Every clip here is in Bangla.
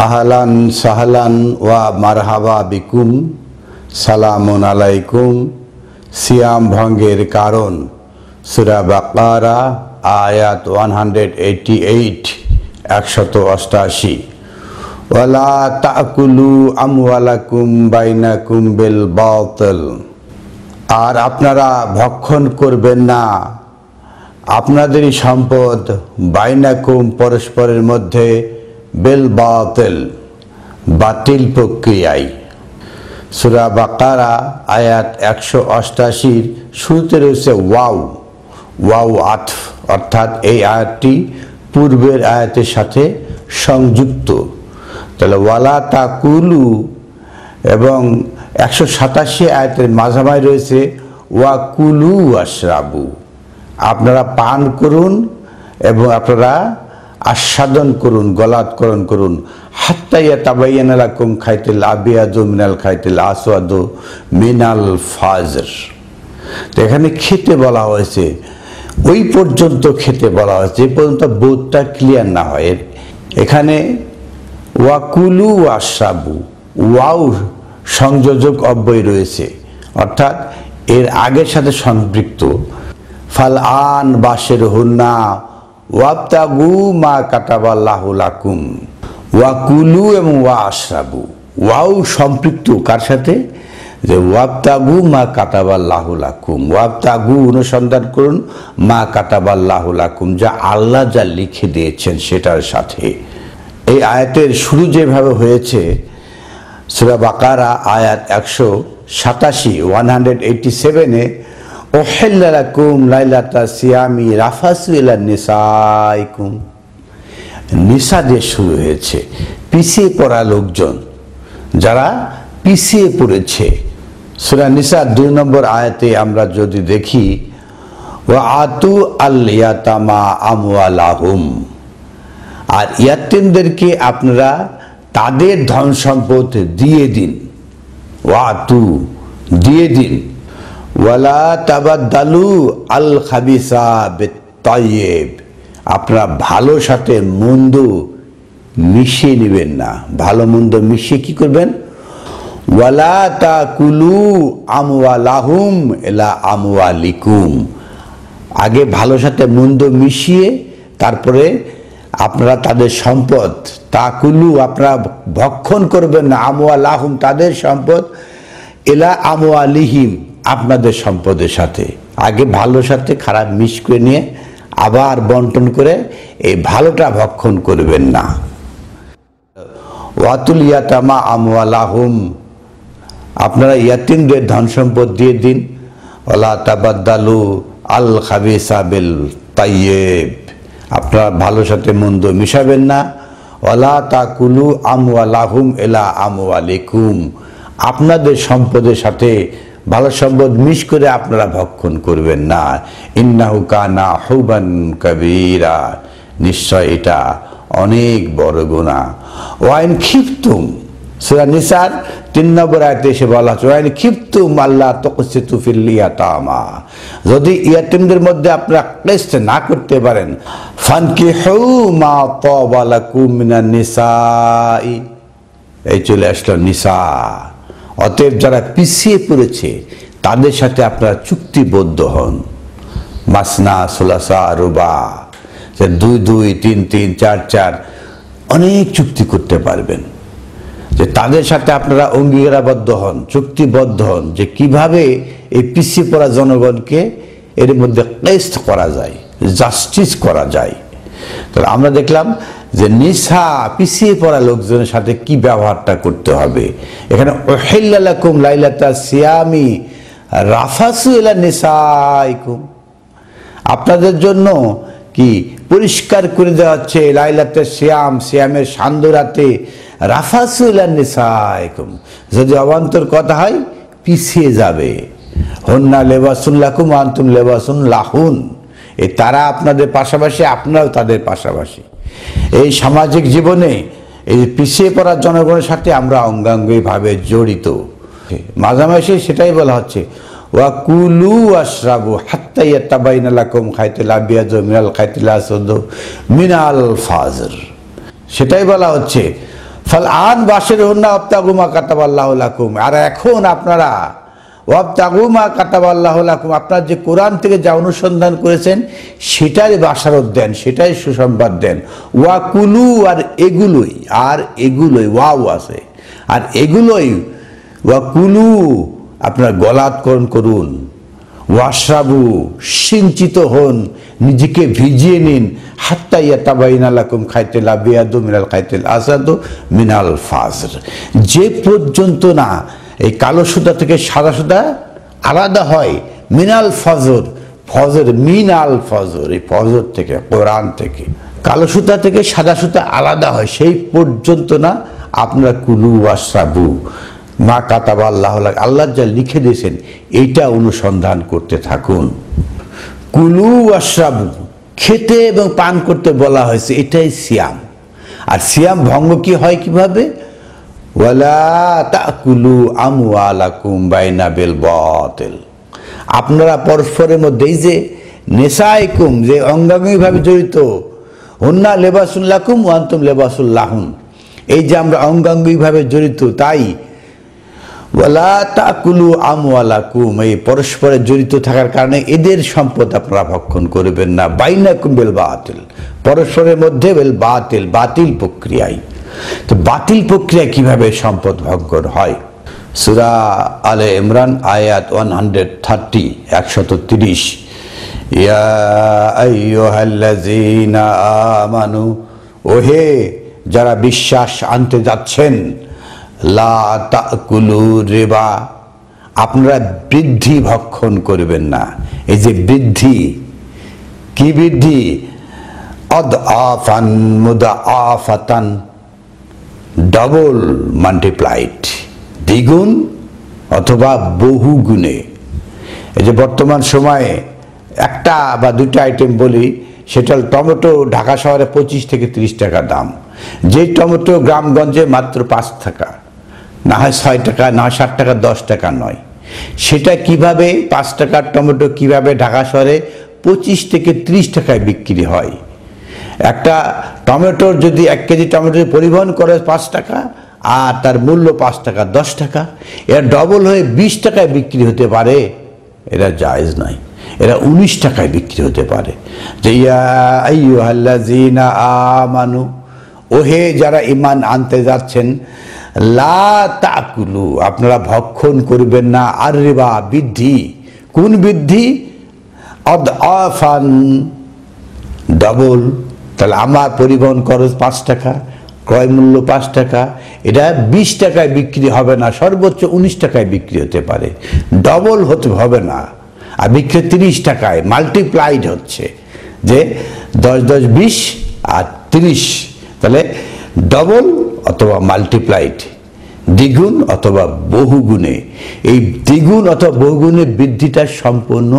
আহলান সাহলান ওয়া মারহাবা বিকুম, সালামুন আলাইকুম। সিয়াম ভঙ্গের কারণ, সূরা বাকারা আয়াত 188 188। ওয়ালা তাকুলু আমওয়ালাকুম বাইনাকুম বিল বাতিল, আর আপনারা ভক্ষণ করবেন না আপনাদেরই সম্পদ বাইনাকুম পরস্পরের মধ্যে বিল বাতিল, বাতিল প্রক্রিয়ায়। সূরা বাকারা আয়াত 188 শুরুতে রয়েছে ওয়াও আতফ, অর্থাৎ এই আয়াতটি পূর্বের আয়াতের সাথে সংযুক্ত। তাহলে ওয়ালা তাকুলু এবং 187 আয়াতের মাঝামাঝি রয়েছে ওয়াকুলু আশরাবু, আপনারা পান করুন এবং আপনারা আস্বাদন করুন, গলাৎকরণ করুন। হাত্তা ইয়াতাবায়ানা লাকুম খাইতুল আবিয়াদু মিনাল খাইতুল আসওয়াদু মিনাল ফাজর। তো এখানে খেতে বলা হয়েছে, ওই পর্যন্ত খেতে বলা হয়েছে যে পর্যন্ত বোধটা ক্লিয়ার না হয়। এখানে ওয়াকুলু আশরাবু, ওয়াও সংযোজক অব্যয় রয়েছে, অর্থাৎ এর আগের সাথে সম্পৃক্ত। ফাল আন বাশের হুন্না ওয়াবতাগু মা কাতাবাল্লাহু লাকুম, ওয়াকুলু এবং ওয়া আশরাবু, ওয়াও সম্পৃক্ত কার সাথে? যে ওয়াবতাগু মা কাতাবাল্লাহু লাকুম, ওয়াবতাগু অনুসন্ধান করুন মা কাতাবাল্লাহু লাকুম, যা আল্লাহ যা লিখে দিয়েছেন সেটার সাথে। এই আয়াতের শুরু যেভাবে হয়েছে, সূরা বাকারা আয়াত 187 উহিল্লা লাকুম লাইলাতা সিয়ামি রাফাসু ইলা নিসাইকুম, নিসা দিয়ে শুরু হয়েছে। পিছিয়ে পড়া লোকজন, যারা পিছিয়ে পড়েছে। সূরা নিসা 2 নম্বর আয়াতে আমরা যদি দেখি, ওয়া আতু আল ইয়াতামা আমওয়ালাহুম, আর ইয়াতীমদেরকে আপনারা তাদের ধন সম্পদ দিয়ে দিন। ওয়াতু, দিয়ে দিন। ওয়ালা তাবাদ্দালু আল খাবিসা বিত তাইয়্যিব, আপনারা ভালো সাথে মন্দ মিশিয়ে নেবেন না। ভালো মন্দ মিশিয়ে কি করবেন? ওয়ালা তাকুলু আমওয়ালাহুম ইলা আমওয়ালিকুম, আগে ভালো সাথে মন্দ মিশিয়ে তারপরে আপনারা তাদের সম্পদ, তাকুলু আপনারা ভক্ষণ করবেন না, আমওয়ালাহুম তাদের সম্পদ, ইলা আমওয়ালিহিম আপনাদের সম্পদের সাথে। আগে ভালোর সাথে খারাপ মিশ করে নিয়ে আবার বন্টন করে এই ভালোটা ভক্ষণ করবেন না। ওয়াতুল ইয়াতামা আমওয়ালাহুম, আপনারা ইয়াতীমদের ধন সম্পদ দিয়ে দিন। ওয়ালা তাবাদ্দালু আল খাবিসা বিল তাইয়্যিব, আপনারা ভালোর সাথে মন্দ মিশাবেন না। ওয়ালা তাকুলু আমওয়ালাহুম ইলা আমওয়ালিকুম, আপনাদের সম্পদের সাথে ভালো সম্পদ মিশ করে আপনারা ভক্ষণ করবেন না। ইন্নাহু কানা হুবান কাবীরা, নিশ্চয় এটা অনেক বড় গুনাহ। ওয়াইন খিফতুম, সূরা নিসার 3 নম্বর আয়াতে এসে বলা হচ্ছে ওয়াইন খিফতুম আল্লাহ তুকসিতু ফিল ইয়াতামা, যদি ইয়াতীমদের মধ্যে আপনারা ক্লেষ্ট না করতে পারেন, ফানকিহু মা তাবা লাকুম মিনান নিসাই, এই চলে আসলো নিসা। অতএব যারা পিছিয়ে পড়েছে তাদের সাথে আপনারা চুক্তিবদ্ধ হন। মাসনা সুলাসা রুবা, 2 2 3 3 4 4 অনেক চুক্তি করতে পারবেন। যে তাদের সাথে আপনারা অঙ্গীকারাবদ্ধ হন, চুক্তিবদ্ধ হন যে কিভাবে এই পিছিয়ে পড়া জনগণকে এর মধ্যে ক্লেষ্ট করা যায়, জাস্টিস করা যায়। তাহলে আমরা দেখলাম যে নিসা পিছিয়ে পড়া লোকজনের সাথে কি ব্যবহারটা করতে হবে। এখানে উহিল্লা লাকুম লাইলাতা সিয়ামি রাফাসু ইলা নিসাইকুম, আপনাদের জন্য কি পরিষ্কার করে দেওয়া হচ্ছে লাইলাতে সিয়াম, সিয়ামের সান্ধ্য রাতে রাফাসু ইলা নিসাইকুম, যদি অবান্তর কথা হয় পিছিয়ে যাবে। হুন্না লিবাসুন লাকুম ওয়া আনতুম লিবাসুন লাহুন, এই তারা আপনাদের পাশাপাশি আপনারাও তাদের পাশাপাশি। এই সামাজিক জীবনে এই পিছিয়ে পড়া জনগণের সাথে আমরা অঙ্গাঙ্গিভাবে জড়িত। মাঝামাঝি সেটাই বলা হচ্ছে ওয়াকুলু আশরাবু হাত্তা ইয়াতাবায়ানা লাকুম খাইতুল আবিয়াদু মিনাল খাইতুল আসওয়াদু মিনাল ফাজর, সেটাই বলা হচ্ছে ফাল আন বাশিরুহুন্না ওয়াবতাগু মা কাতাবাল্লাহু লাকুম। আর এখন আপনারা ওয়াবতাগু মা কাতাবাল্লাহু লাকুম, আপনারা যে কোরআন থেকে যা অনুসন্ধান করেছেন সেটাই বাশারত দেন, সেটাই সুসংবাদ দেন। ওয়া কুলু, আর এগুলোই ওয়াও আছে, আর এগুলোই ওয়া কুলু আপনার গলাৎকরণ করুন। ওয়াশরাবু সিঞ্চিত হন, নিজেকে ভিজিয়ে নিন। হাত্তা ইয়াতাবাইনা লাকুম খাইতুল আবিয়াদু মিনাল খাইতুল আসাদু মিনাল ফাজর, যে পর্যন্ত না এই কালো সুতা থেকে সাদা সুতা আলাদা হয়। মিনাল ফজর, ফজর মিনাল ফজর, এই ফজর থেকে, কোরআন থেকে কালো সুতা থেকে সাদা সুতা আলাদা হয়, সেই পর্যন্ত না আপনারা কুলু ওয়াশরাবু মা কাতাবা আল্লাহ, আল্লাহ যা লিখে দিয়েছেন এইটা অনুসন্ধান করতে থাকুন। কুলু ওয়াশরাবু, খেতে এবং পান করতে বলা হয়েছে, এটাই সিয়াম। আর সিয়াম ভঙ্গ কি হয় কিভাবে? ওয়ালা তাকুলু আমওয়ালাকুম বাইনা বিল বাতিল, আপনারা পরস্পরের মধ্যে এই যে নেশাইকুম, যে অঙ্গাঙ্গিভাবে জড়িত, হুন্না লেবাসুল লাকুম ওয়া আনতুম লেবাসুল লাহুন, এই যে আমরা অঙ্গাঙ্গিভাবে জড়িত, তাই ওয়ালা তাকুলু আমওয়ালাকুম, এই পরস্পরে জড়িত থাকার কারণে এদের সম্পদ আপনারা ভক্ষণ করবেন না। বাইনাকুম বিল বাতিল, পরস্পরের মধ্যে বিল বাতিল, বাতিল প্রক্রিয়ায়। তো বাতিল প্রক্রিয়ায় কিভাবে সম্পদ ভক্ষণ হয়? সূরা আলে ইমরান আয়াত 130, 130, ইয়া আইয়ুহাল্লাযীনা আমানু, ওহে যারা বিশ্বাস আনতে যাচ্ছেন, লা তাকুলু রিবা, আপনারা বৃদ্ধি ভক্ষণ করবেন না। এই যে বৃদ্ধি, কি বৃদ্ধি? আদআফান মুদাআফাতান, ডবল মাল্টিপ্লাইড, দ্বিগুণ অথবা বহু গুণে। এই যে বর্তমান সময়ে একটা বা দুটো আইটেম বলি, সেটা টমেটো ঢাকা শহরে 25 থেকে 30 টাকা দাম, যে টমেটো গ্রামগঞ্জে মাত্র 5 টাকা, না হয় 6 টাকা, না হয় 7 টাকা, 10 টাকা নয়। সেটা কিভাবে 5 টাকার টমেটো কিভাবে ঢাকা শহরে 25 থেকে 30 টাকায় বিক্রি হয়? একটা টমেটোর যদি 1 কেজি টমেটো পরিবহন করে 5 টাকা, আর তার মূল্য 5 টাকা, 10 টাকা, এরা ডবল হয়ে 20 টাকায় বিক্রি হতে পারে? এরা জায়েজ নয়, এরা 19 টাকায় বিক্রি হতে পারে। যে ইয়া আইয়ুহাল্লাযীনা আমানু, ওহে যারা ঈমান আনতে যাচ্ছেন, লা তাকুলু, আপনারা ভক্ষণ করবেন না আর রিবা, বৃদ্ধি। কোন বৃদ্ধি? আদআফান, ডবল। তাহলে আমার পরিবহন খরচ 5 টাকা, ক্রয় মূল্য 5 টাকা, এটা 20 টাকায় বিক্রি হবে না, সর্বোচ্চ 19 টাকায় বিক্রি হতে পারে, ডবল হতে হবে না। আর বিক্রি 30 টাকায়, মাল্টিপ্লাইড হচ্ছে, যে 10 10 20 আর 30, তাহলে ডবল অথবা মাল্টিপ্লাইড, দ্বিগুণ অথবা বহুগুণে। এই দ্বিগুণ অথবা বহুগুণে বৃদ্ধিটা সম্পূর্ণ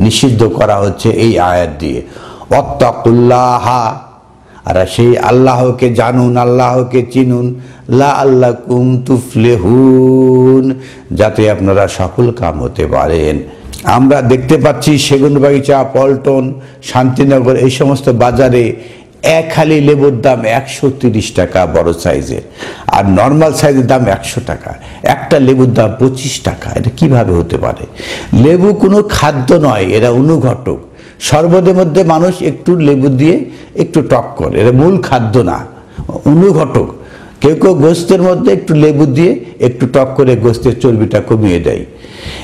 নিষিদ্ধ করা হচ্ছে এই আয়াত দিয়ে। ওয়াত্তাকুল্লাহ, আর সেই আল্লাহকে জানুন, আল্লাহকে চিনুন, লাআল্লাকুম তুফলিহুন, যাতে আপনারা সফল কাম হতে পারেন। আমরা দেখতে পাচ্ছি সেগুনবাগিচা, পল্টন, শান্তিনগর, এই সমস্ত বাজারে এক হালি লেবুর দাম 130 টাকা বড় সাইজের, আর নর্মাল সাইজের দাম 100 টাকা। একটা লেবুর দাম 25 টাকা। এটা কিভাবে হতে পারে? লেবু কোনো খাদ্য নয়, এরা অনুঘটক। শরবতের মধ্যে মানুষ একটু লেবু দিয়ে একটু টক করে, এটা মূল খাদ্য না, অনুঘটক। কেউ কেউ গোস্তের মধ্যে একটু লেবু দিয়ে একটু টক করে গোস্তের চর্বিটা কমিয়ে দেয়।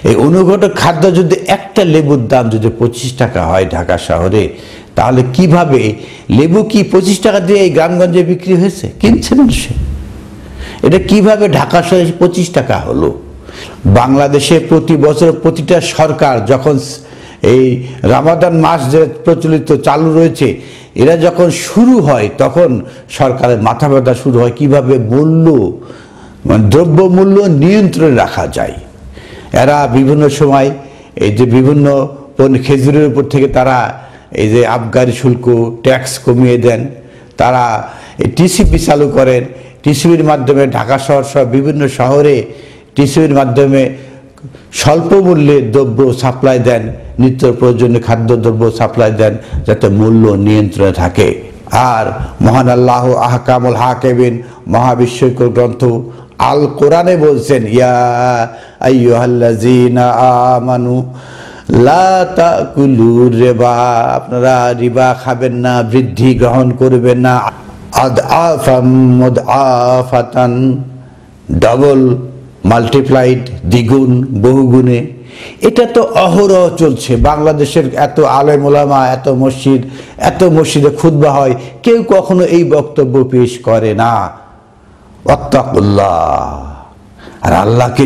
এই অনুঘটক খাদ্য যদি একটা লেবুর দাম যদি 25 টাকা হয় ঢাকা শহরে, তাহলে কিভাবে লেবু কি 25 টাকা দিয়ে এই গ্রামগঞ্জে বিক্রি হয়েছে, কিনছে মানুষে? এটা কিভাবে ঢাকা শহরে 25 টাকা হলো? বাংলাদেশে প্রতি বছর প্রতিটা সরকার যখন এই রমাদান মাস যে প্রচলিত চালু রয়েছে, এরা যখন শুরু হয় তখন সরকারের মাথা ব্যথা শুরু হয় কিভাবে মূল্য, মানে দ্রব্য মূল্য নিয়ন্ত্রণে রাখা যায়। এরা বিভিন্ন সময় এই যে বিভিন্ন খেজুরের উপর থেকে তারা এই যে আবগারি শুল্ক, ট্যাক্স কমিয়ে দেন, তারা এই টিসিপি চালু করেন। টিসিপির মাধ্যমে ঢাকা শহর সহ বিভিন্ন শহরে টিসিপির মাধ্যমে স্বল্প মূল্যে দ্রব্য সাপ্লাই দেন, নিত্য প্রয়োজনীয় খাদ্যদ্রব্য সাপ্লাই দেন, যাতে মূল্য নিয়ন্ত্রণে থাকে। আর মহান আল্লাহ আহকামুল হাকিমিন মহাবিশ্বকর গ্রন্থ আল কোরআনে বলছেন, ইয়া আইয়ুহাল্লাযীনা আমানু লা তাকুলু রিবা, আপনারা রিবা খাবেন না, বৃদ্ধি গ্রহণ করবেন না, আদআফাম মুদআফাতান, ডাবল মাল্টিপ্লাইড, দ্বিগুণ বহুগুণে। এটা তো অহরহ চলছে। বাংলাদেশের এত আলেম ওলামা, এত মসজিদে খুতবা হয়, কেউ কখনো এই বক্তব্য পেশ করে না। ওয়াত্তাকুল্লাহ, আর আল্লাহকে